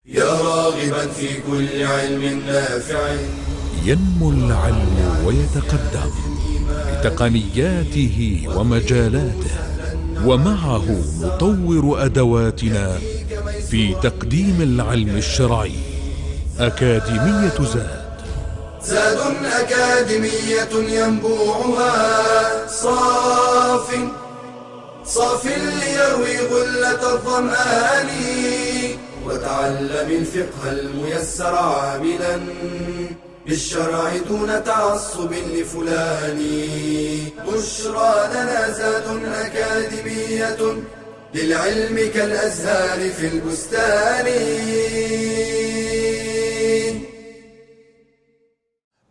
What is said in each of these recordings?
يا راغبا في كل علم نافع. ينمو العلم ويتقدم بتقنياته ومجالاته، ومعه نطور أدواتنا في تقديم العلم الشرعي. أكاديمية زاد أكاديمية ينبوعها صاف ليروي غلة الظمآن. وتعلم الفقه الميسر عاملا بالشرع دون تعصب لفلان. بشرى لنا زاد أكاديمية للعلم كالأزهار في البستان.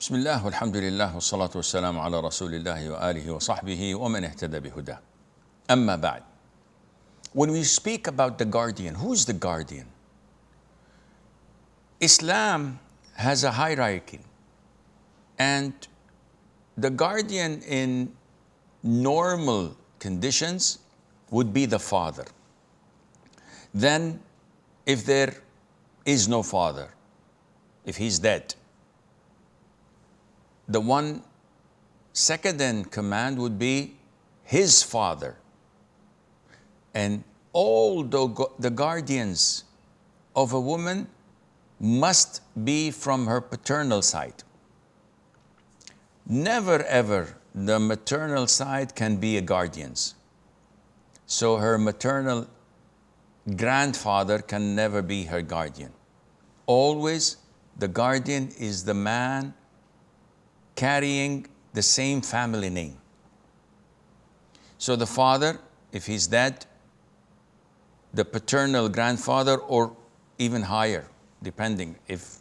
بسم الله والحمد لله والصلاة والسلام على رسول الله وآله وصحبه ومن اهتدى بهداه. أما بعد, when we speak about the guardian, who's the guardian? Islam has a hierarchy, and the guardian in normal conditions would be the father. Then, if there is no father, if he's dead, the one second in command would be his father. And all the guardians of a woman must be from her paternal side. Never ever the maternal side can be a guardian's. So her maternal grandfather can never be her guardian. Always the guardian is the man carrying the same family name. So the father, if he's dead, the paternal grandfather, or even higher, depending if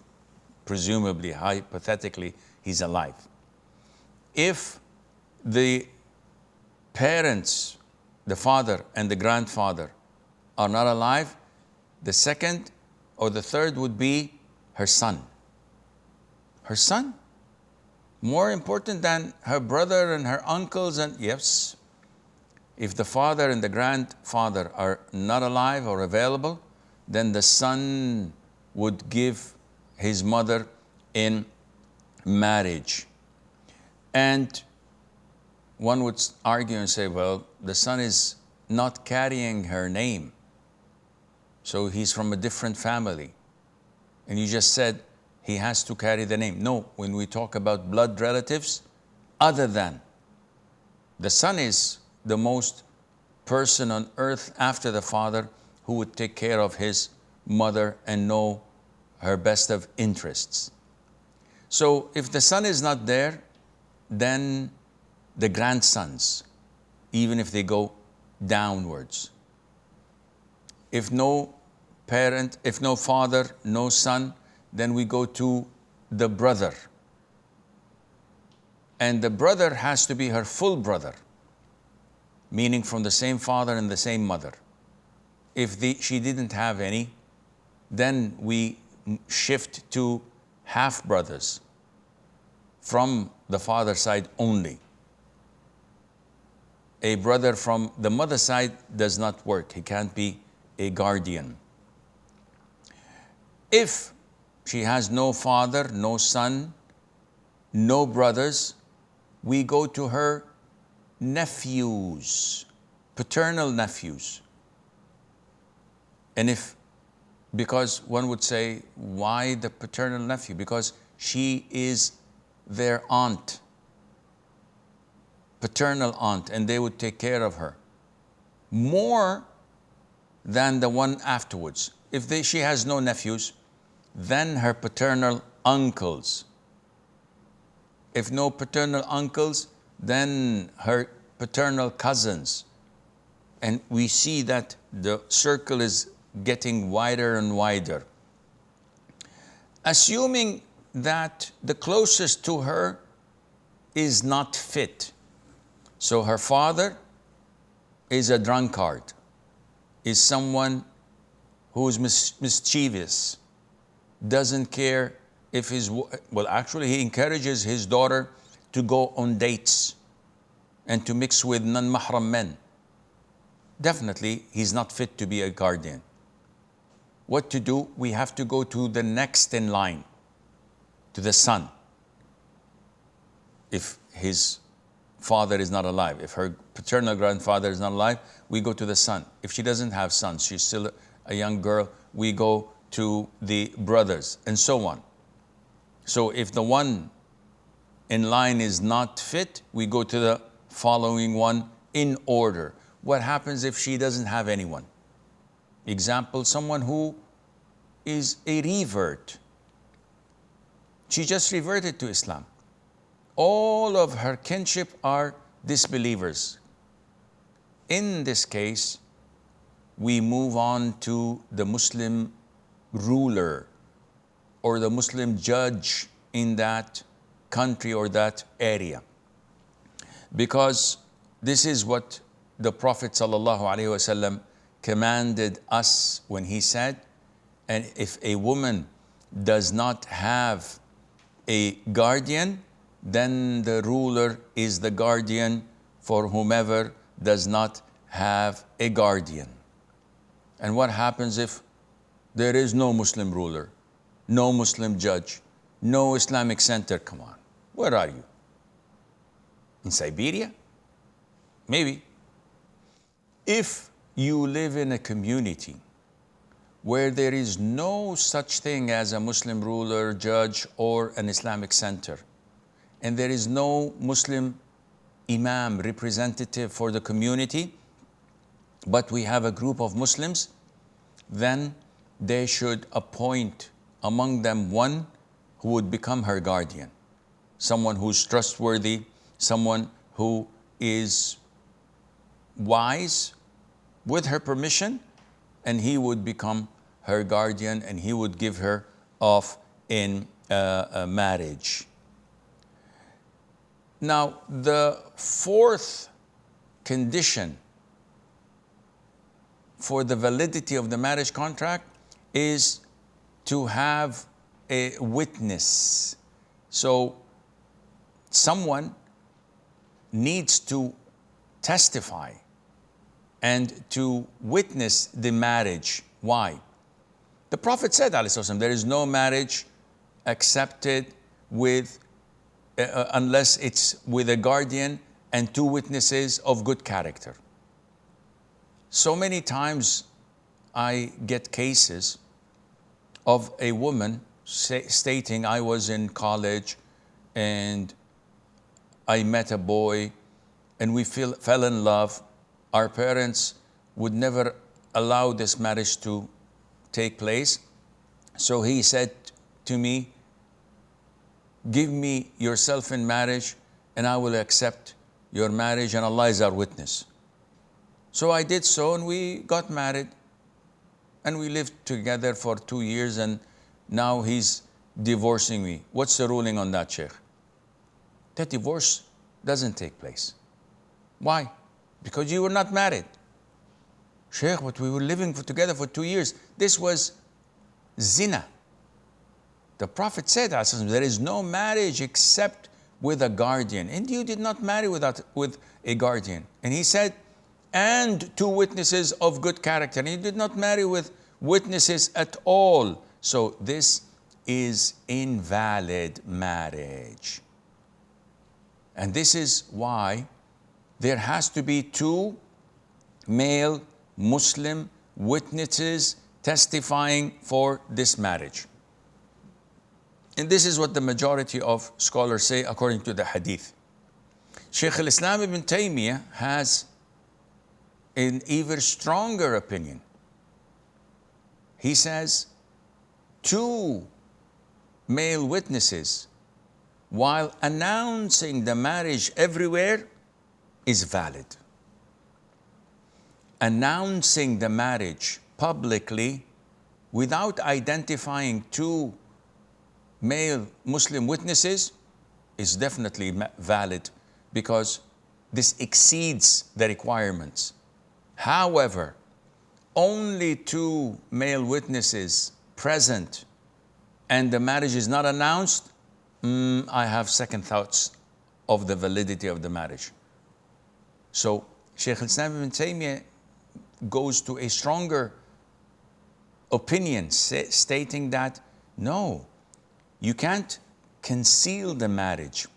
presumably, hypothetically, he's alive. If the parents, the father and the grandfather, are not alive, the second or the third would be her son. Her son? More important than her brother and her uncles, and yes, if the father and the grandfather are not alive or available, then the son would give his mother in marriage. And one would argue and say, well, the son is not carrying her name, so he's from a different family. And you just said he has to carry the name. No, when we talk about blood relatives, other than the son is the most person on earth after the father who would take care of his mother and know her best of interests. So if the son is not there, then the grandsons, even if they go downwards. If no parent, if no father, no son, then we go to the brother. And the brother has to be her full brother, meaning from the same father and the same mother. If she didn't have any, then we shift to half brothers from the father's side only. A brother from the mother's side does not work. He can't be a guardian. If she has no father, no son, no brothers, we go to her nephews, paternal nephews. And because one would say, why the paternal nephew? Because she is their aunt, paternal aunt, and they would take care of her more than the one afterwards. If she has no nephews, then her paternal uncles. If no paternal uncles, then her paternal cousins. And we see that the circle is getting wider and wider. Assuming that the closest to her is not fit. So her father is a drunkard, is someone who is mischievous, doesn't care if actually he encourages his daughter to go on dates and to mix with non-mahram men. Definitely, he's not fit to be a guardian. what to do, we have to go to the next in line, to the son. If his father is not alive, if her paternal grandfather is not alive, we go to the son. If she doesn't have sons, she's still a young girl, we go to the brothers, and so on. So if the one in line is not fit, we go to the following one in order. What happens if she doesn't have anyone? Example, someone who is a revert. She just reverted to Islam. All of her kinship are disbelievers. In this case, we move on to the Muslim ruler or the Muslim judge in that country or that area. Because this is what the Prophet ﷺ commanded us when he said, and if a woman does not have a guardian, then the ruler is the guardian for whomever does not have a guardian. And what happens if there is no Muslim ruler, no Muslim judge, no Islamic center? Come on, where are you? In Siberia? Maybe. If you live in a community where there is no such thing as a Muslim ruler, judge, or an Islamic center, and there is no Muslim imam, representative for the community, but we have a group of Muslims, then they should appoint among them one who would become her guardian. Someone who's trustworthy, someone who is wise with her permission, and he would become her guardian and he would give her off in marriage. Now, the fourth condition for the validity of the marriage contract is to have a witness. So someone needs to testify and to witness the marriage. Why? The Prophet said, ﷺ, there is no marriage accepted with unless it's with a guardian and two witnesses of good character. So many times I get cases of a woman stating, I was in college and I met a boy and we fell in love. Our parents would never allow this marriage to take place. So he said to me, give me yourself in marriage and I will accept your marriage and Allah is our witness. So I did so and we got married and we lived together for 2 years and now he's divorcing me. What's the ruling on that, Shaykh? That divorce doesn't take place. Why? Because you were not married. Shaykh, but we were living together for 2 years. This was zina. The Prophet said, there is no marriage except with a guardian. And you did not marry with a guardian. And he said, and two witnesses of good character. And he did not marry with witnesses at all. So this is invalid marriage. And this is why there has to be two male Muslim witnesses testifying for this marriage. And this is what the majority of scholars say according to the hadith. Shaykh al-Islam ibn Taymiyyah has an even stronger opinion. He says two male witnesses while announcing the marriage everywhere is valid. Announcing the marriage publicly without identifying two male Muslim witnesses is definitely valid because this exceeds the requirements. However, only two male witnesses present and the marriage is not announced, I have second thoughts of the validity of the marriage. So Shaykh al-Islam ibn Taymiyyah goes to a stronger opinion stating that no, you can't conceal the marriage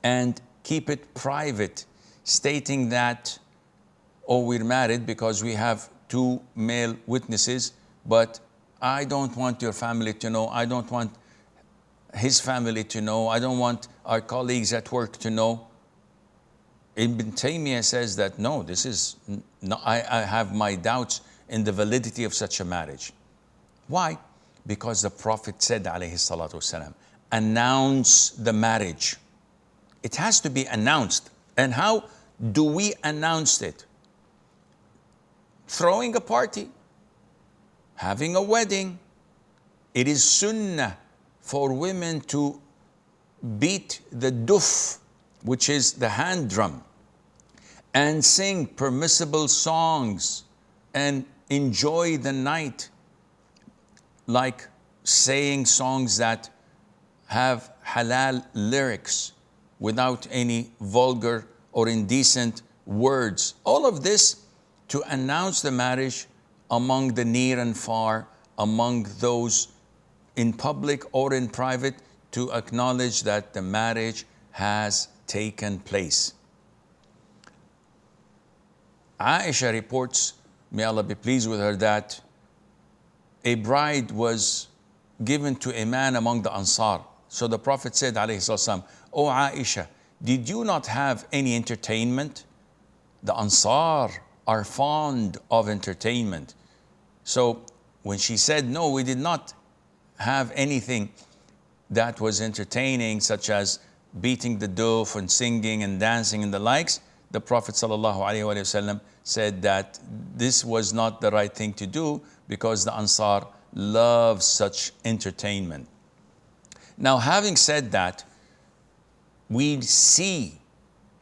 and keep it private, stating that, oh, we're married because we have 2 male witnesses, but I don't want your family to know, I don't want his family to know, I don't want our colleagues at work to know. Ibn Taymiyyah says that no, this is, no, I have my doubts in the validity of such a marriage. Why? Because the Prophet said, alayhi salatu wasalam, announce the marriage. It has to be announced. And how do we announce it? Throwing a party, having a wedding. It is sunnah for women to beat the duf, which is the hand drum, and sing permissible songs and enjoy the night, like saying songs that have halal lyrics without any vulgar or indecent words. All of this to announce the marriage among the near and far, among those in public or in private, to acknowledge that the marriage has taken place. Aisha reports, may Allah be pleased with her, that a bride was given to a man among the Ansar. So the Prophet said, alayhi salam, "O Aisha, did you not have any entertainment?" The Ansar are fond of entertainment. So when she said, "No, we did not have anything that was entertaining, such as beating the duf and singing and dancing and the likes," the Prophet ﷺ said that this was not the right thing to do, because the Ansar love such entertainment. Now, having said that, we see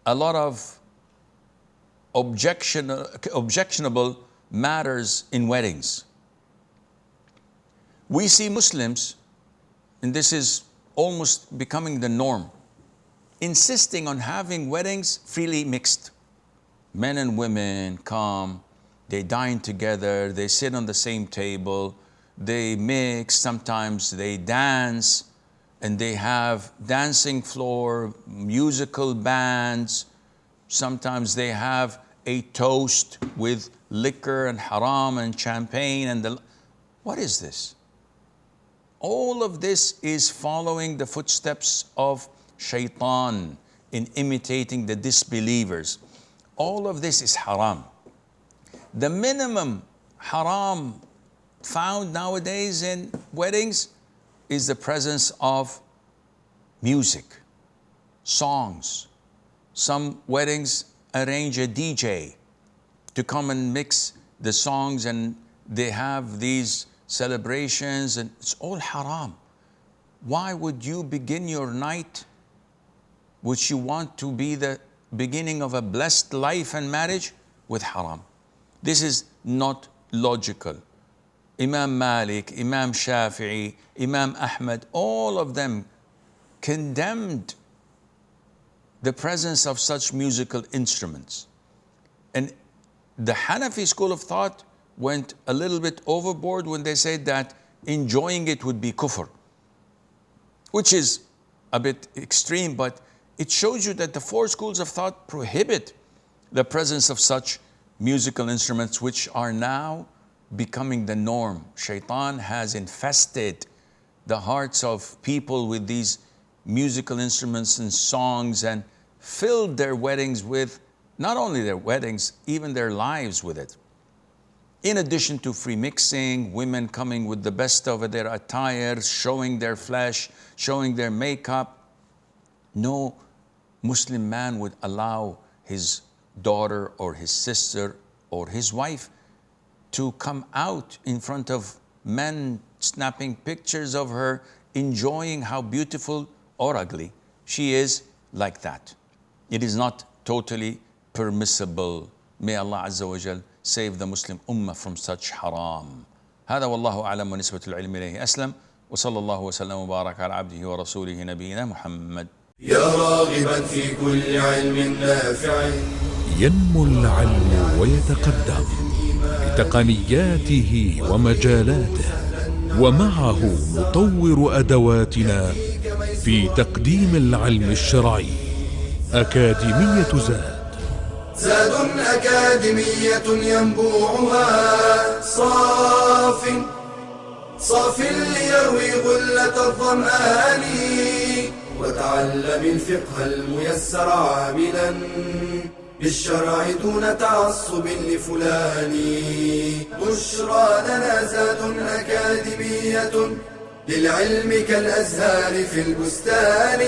a lot of objectionable matters in weddings. We see Muslims, and this is almost becoming the norm, insisting on having weddings freely mixed. Men and women come, they dine together, they sit on the same table, they mix, sometimes they dance, and they have dancing floor, musical bands. Sometimes they have a toast with liquor and haram and champagne and what is this? All of this is following the footsteps of shaitan in imitating the disbelievers. All of this is haram. The minimum haram found nowadays in weddings is the presence of music, songs. Some weddings arrange a DJ to come and mix the songs, and they have these celebrations, and it's all haram. Why would you begin your night, which you want to be the beginning of a blessed life and marriage, with haram? This is not logical. Imam Malik, Imam Shafi'i, Imam Ahmad, all of them condemned the presence of such musical instruments. And the Hanafi school of thought went a little bit overboard when they said that enjoying it would be kufr, which is a bit extreme, but it shows you that the 4 schools of thought prohibit the presence of such musical instruments, which are now becoming the norm. Shaitan has infested the hearts of people with these musical instruments and songs, and filled their weddings with, not only their weddings, even their lives with it. In addition to free mixing, women coming with the best of their attire, showing their flesh, showing their makeup. No Muslim man would allow his daughter or his sister or his wife to come out in front of men, snapping pictures of her, enjoying how beautiful or ugly she is, like that. It is not totally permissible. May Allah Azza wa Jal save the Muslim Ummah from such haram. هذا والله أعلم ونسبة العلم إليه أسلم وصلى الله وسلم وبارك على عبده ورسوله نبينا محمد. يا راغبا في كل علم نافع ينمو العلم ويتقدم بتقنياته ومجالاته، ومعه نطور أدواتنا في تقديم العلم الشرعي. أكاديمية زاد أكاديمية ينبوعها صاف ليروي غلة الظمآن. وتعلم الفقه الميسر عاملا بالشرع دون تعصب لفلان. بشرى لنا زاد أكاديمية للعلم كالأزهار في البستان.